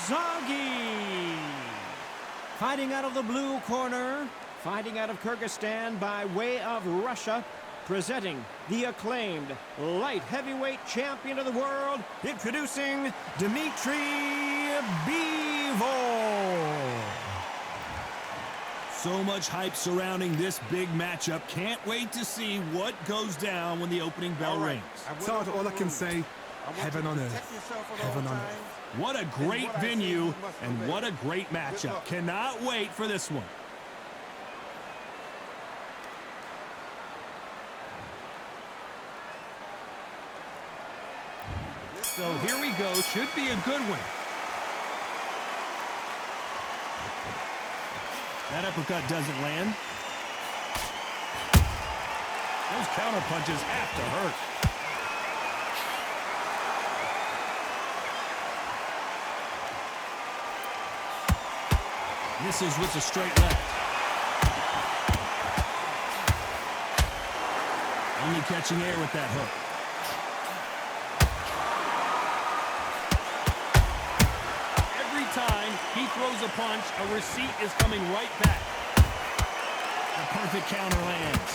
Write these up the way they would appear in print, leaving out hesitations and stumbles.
Calzaghe. Fighting out of the blue corner, fighting out of Kyrgyzstan by way of Russia, presenting the acclaimed light heavyweight champion of the world, introducing Dmitry Bivol. So much hype surrounding this big matchup. Can't wait to see what goes down when the opening bell rings. Todd, all I can say, heaven on earth. Heaven on earth. What a great venue and what a great matchup. Cannot wait for this one. So here we go. Should be a good one. That uppercut doesn't land. Those counter punches have to hurt. Misses with the straight left. Only catching air with that hook. Every time he throws a punch, a receipt is coming right back. A perfect counter lands.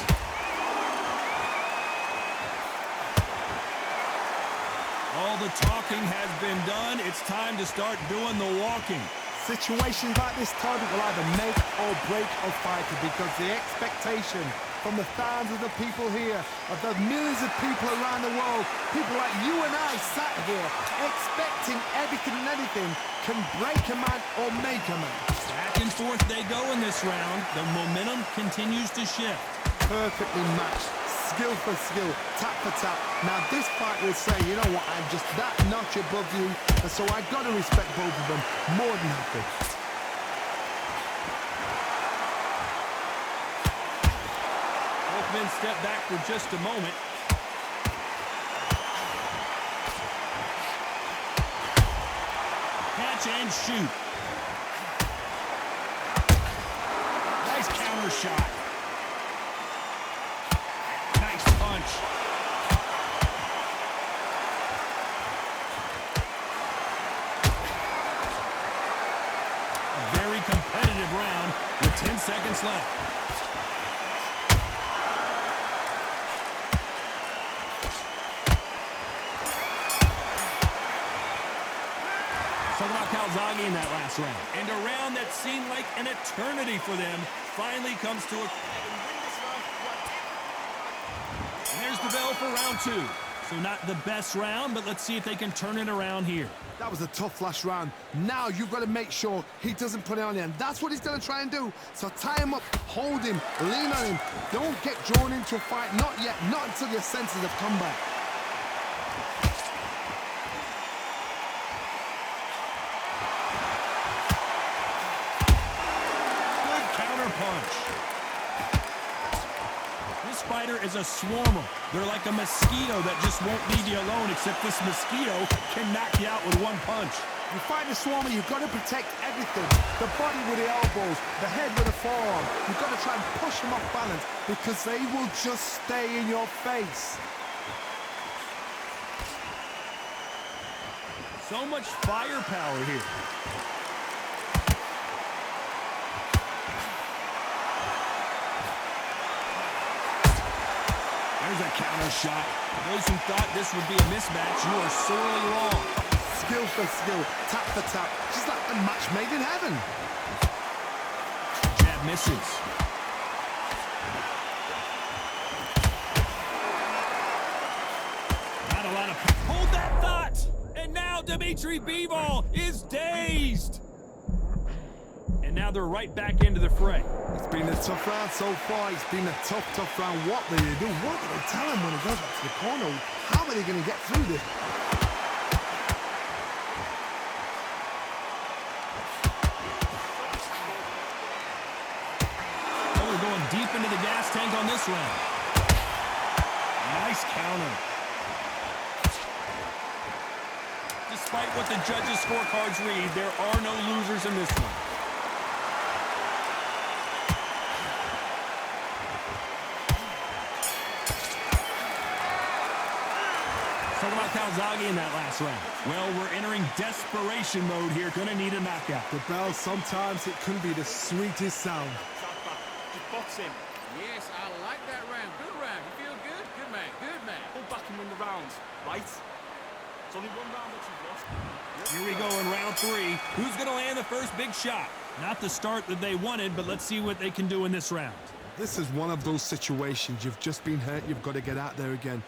All the talking has been done. It's time to start doing the walking. Situations like this, Todd, will either make or break a fighter, because the expectation from the thousands of the people here, of the millions of people around the world, people like you and I sat here expecting everything and anything, can break a man or make a man. Back and forth they go in this round. The momentum continues to shift. Perfectly matched, skill for skill, tap for tap. Now this fight will say, you know what, I'm just that notch above you, and so I got to respect both of them more than happy. Both men step back for just a moment. Catch and shoot. Nice counter shot. Nice punch. A very competitive round with 10 seconds left. Talk about Calzaghe in that last round. And a round that seemed like an eternity for them finally comes to a... And there's the bell for round two. So not the best round, but let's see if they can turn it around here. That was a tough last round. Now you've got to make sure he doesn't put it on you, and that's what he's going to try and do. So tie him up, hold him, lean on him. Don't get drawn into a fight. Not yet. Not until your senses have come back. Punch. This fighter is a swarmer. They're like a mosquito that just won't leave you alone, except this mosquito can knock you out with one punch. You fight a swarmer, you've got to protect everything. The body with the elbows, the head with the forearm. You've got to try and push them off balance, because they will just stay in your face. So much firepower here. There's a counter shot. Those who thought this would be a mismatch, you are sorely wrong. Skill for skill, tap for tap, just like a match made in heaven. Jab misses. Not a lot of... Hold that thought! And now Dmitry Bivol is dazed. And now they're right back into the fray. It's been a tough round so far. It's been a tough round. What do they do? What do they tell him when he goes back to the corner? How are they going to get through this? Oh, we're going deep into the gas tank on this round. Nice counter. Despite what the judges' scorecards read, there are no losers in this one. Talk about Calzaghe in that last round? Well, we're entering desperation mode here. Gonna need a knockout. The bell, sometimes it can be the sweetest sound. Just box him. Yes, I like that round. Good round. You feel good? Good man. Good man. Pull back and win the round, right? It's only one round that you've lost. Here we go in round 3. Who's gonna land the first big shot? Not the start that they wanted, but let's see what they can do in this round. This is one of those situations. You've just been hurt. You've got to get out there again.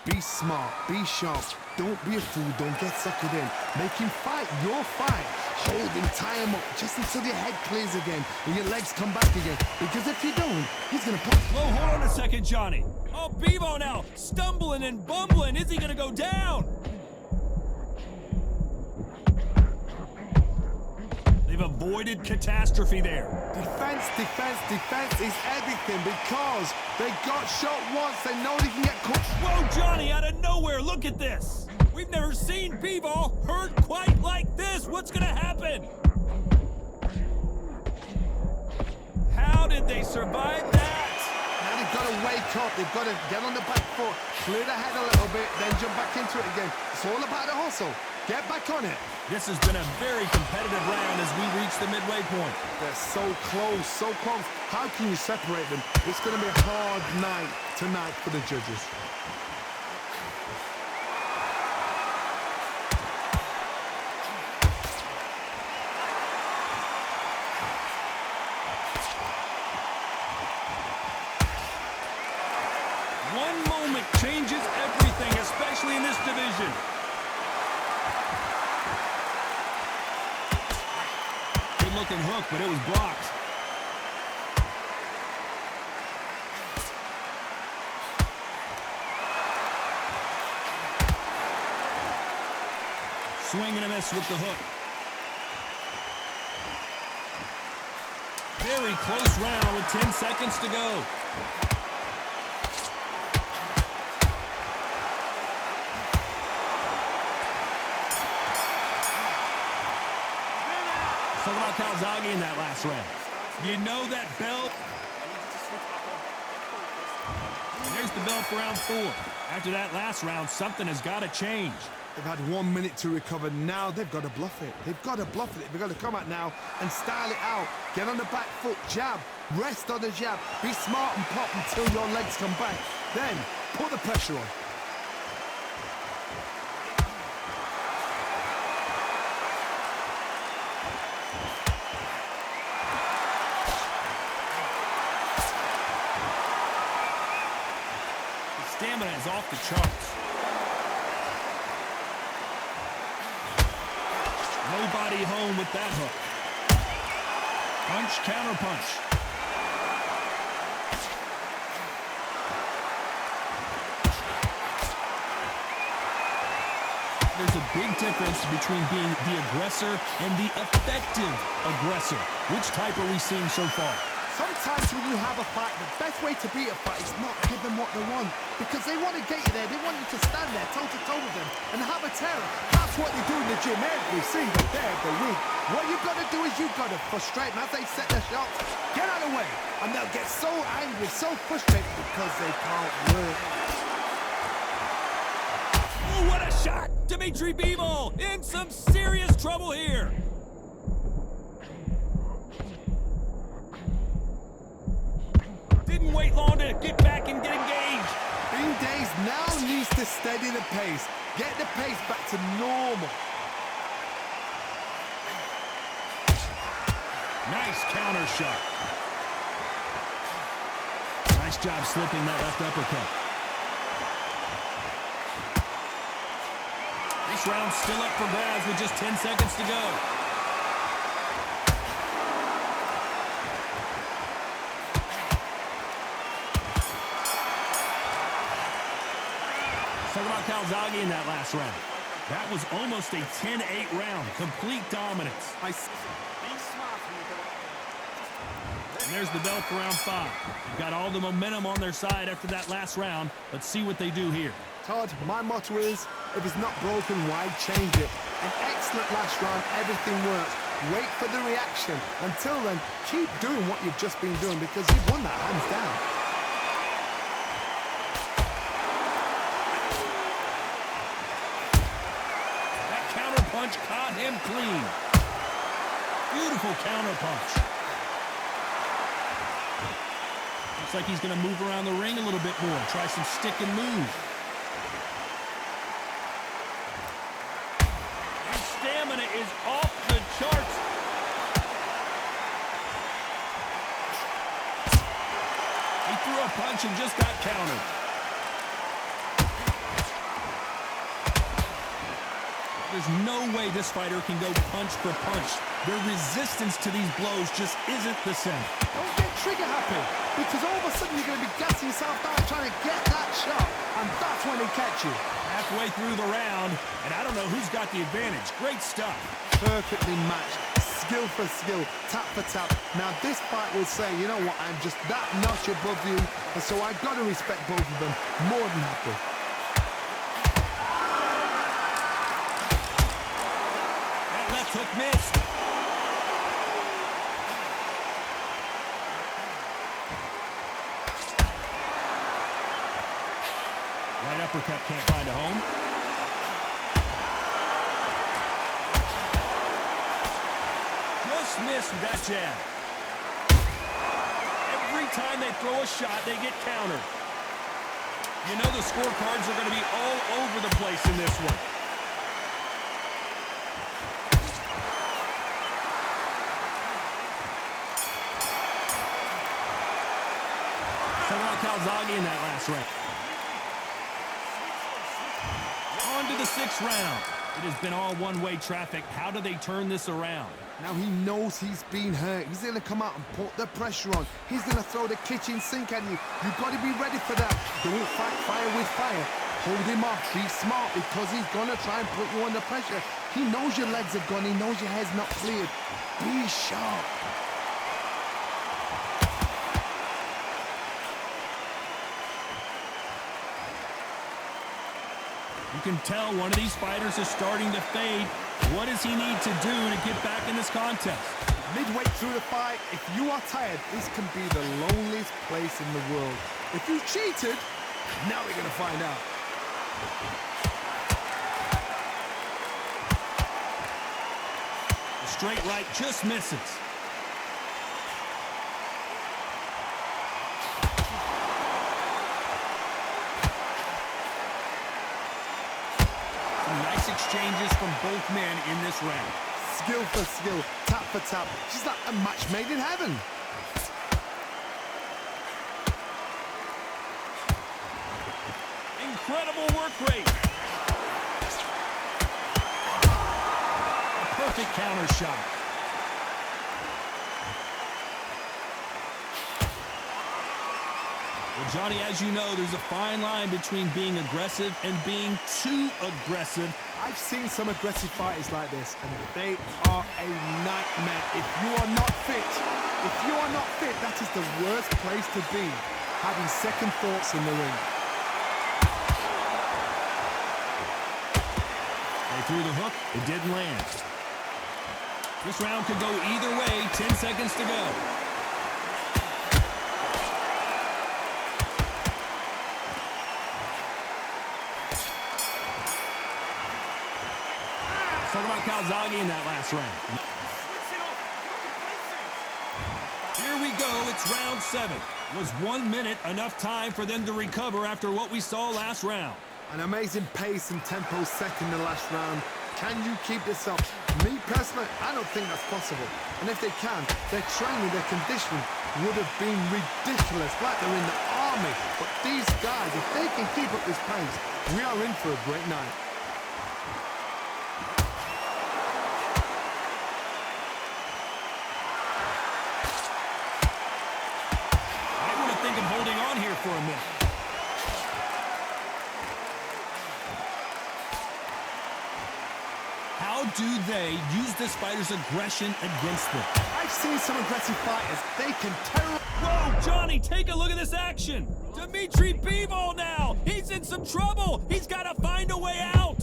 Be smart. Be sharp. Don't be a fool. Don't get suckered in. Make him fight your fight. Hold him, tie him up, just until your head clears again and your legs come back again. Because if you don't, he's going to pop. Whoa, hold on a second, Johnny. Oh, Bivol now, stumbling and bumbling. Is he gonna go down? They've avoided catastrophe there. Defense, defense, defense is everything because they got shot once. They know they can get caught. Whoa, Johnny, out of nowhere, look at this. We've never seen Bivol hurt quite like this. What's gonna happen? How did they survive that? Now they've got to wake up. They've got to get on the back foot, clear the head a little bit, then jump back into it again. It's all about the hustle. Get back on it. This has been a very competitive round as we reach the midway point. They're so close, so close. How can you separate them? It's going to be a hard night tonight for the judges. One moment changes everything, especially in this division. Good looking hook, but it was blocked. Swing and a miss with the hook. Very close round with 10 seconds to go. Talk about Calzaghe in that last round. You know that bell. And there's the bell for round 4. After that last round, something has got to change. They've had 1 minute to recover. Now they've got to bluff it. They've got to bluff it. They've got to come out now and style it out. Get on the back foot, jab, rest on the jab. Be smart and pop until your legs come back. Then put the pressure on. Stamina is off the charts. Nobody home with that hook. Punch, counter punch. There's a big difference between being the aggressor and the effective aggressor. Which type are we seeing so far? Sometimes when you have a fight, the best way to beat a fight is not give them what they want. Because they want to get you there. They want you to stand there toe-to-toe with them and have a terror. That's what they do in the gym every single day of the week. What you've got to do is you've got to frustrate them as they set their shots. Get out of the way. And they'll get so angry, so frustrated because they can't work. Oh, what a shot! Dmitry Bivol in some serious trouble here. Didn't wait long to get back and get engaged. Being dazed now needs to steady the pace. Get the pace back to normal. Nice counter shot. Nice job slipping that left uppercut. This round's still up for grabs with just 10 seconds to go. Talk about Calzaghe in that last round. That was almost a 10-8 round. Complete dominance. And there's the bell for round 5. They've got all the momentum on their side after that last round. Let's see what they do here. Todd, my motto is, if it's not broken, why change it? An excellent last round, everything works. Wait for the reaction. Until then, keep doing what you've just been doing because you've won that hands down. him clean. Beautiful counter punch. Looks like he's going to move around the ring a little bit more. Try some stick and move. His stamina is off the charts. He threw a punch and just got countered. There's no way this fighter can go punch for punch. Their resistance to these blows just isn't the same. Don't get trigger happy, because all of a sudden you're going to be gassing yourself down trying to get that shot, and that's when they catch you. Halfway through the round, and I don't know who's got the advantage. Great stuff. Perfectly matched, skill for skill, tap for tap. Now this fight will say, you know what, I'm just that notch above you, and so I've got to respect both of them more than happy. That left hook missed. Right uppercut can't find a home. Just missed with that jab. Every time they throw a shot, they get countered. You know the scorecards are going to be all over the place in this one. Talk about Calzaghe in that last round. On to the 6th round. It has been all one-way traffic. How do they turn this around? Now he knows he's been hurt. He's going to come out and put the pressure on. He's going to throw the kitchen sink at you. You've got to be ready for that. Don't fight fire with fire. Hold him off. Be smart, because he's going to try and put you under pressure. He knows your legs are gone. He knows your head's not cleared. Be sharp. You can tell one of these fighters is starting to fade. What does he need to do to get back in this contest? Midway through the fight, if you are tired, this can be the loneliest place in the world. If you cheated, now we're going to find out. The straight right just misses. Nice exchanges from both men in this round. Skill for skill, tap for tap. She's like a match made in heaven. Incredible work rate. A perfect counter shot. Well, Johnny, as you know, there's a fine line between being aggressive and being too aggressive. I've seen some aggressive fighters like this, and they are a nightmare. If you are not fit, that is the worst place to be, having second thoughts in the ring. They threw the hook, it didn't land. This round could go either way, 10 seconds to go. Talk about Calzaghe in that last round. Here we go, it's round 7. Was 1 minute enough time for them to recover after what we saw last round? An amazing pace and tempo set in the last round. Can you keep this up? Me personally, I don't think that's possible. And if they can, their training, their conditioning would have been ridiculous, like they're in the army. But these guys, if they can keep up this pace, we are in for a great night. For a minute. How do they use this fighter's aggression against them? I've seen some aggressive fighters. They can terrorize. Whoa, Johnny, take a look at this action. Dmitry Bivol now. He's in some trouble. He's got to find a way out.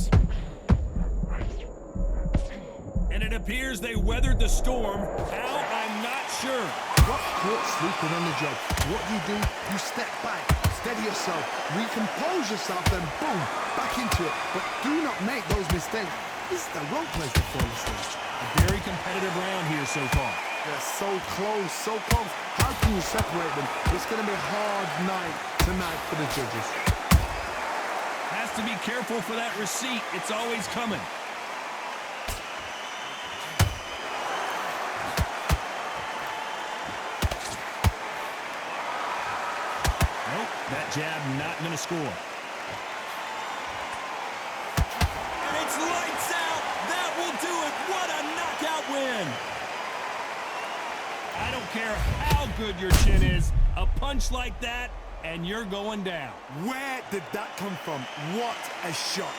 And it appears they weathered the storm. How? I'm not sure. Got caught sleeping on the job. What do? You step back, steady yourself, recompose yourself, then boom, back into it. But do not make those mistakes. This is the wrong place to fall asleep. A very competitive round here so far. They're so close, so close. How can you separate them? It's going to be a hard night tonight for the judges. Has to be careful for that receipt. It's always coming. Nope, that jab not going to score. And it's lights out. That will do it. What a knockout win. I don't care how good your chin is. A punch like that, and you're going down. Where did that come from? What a shot.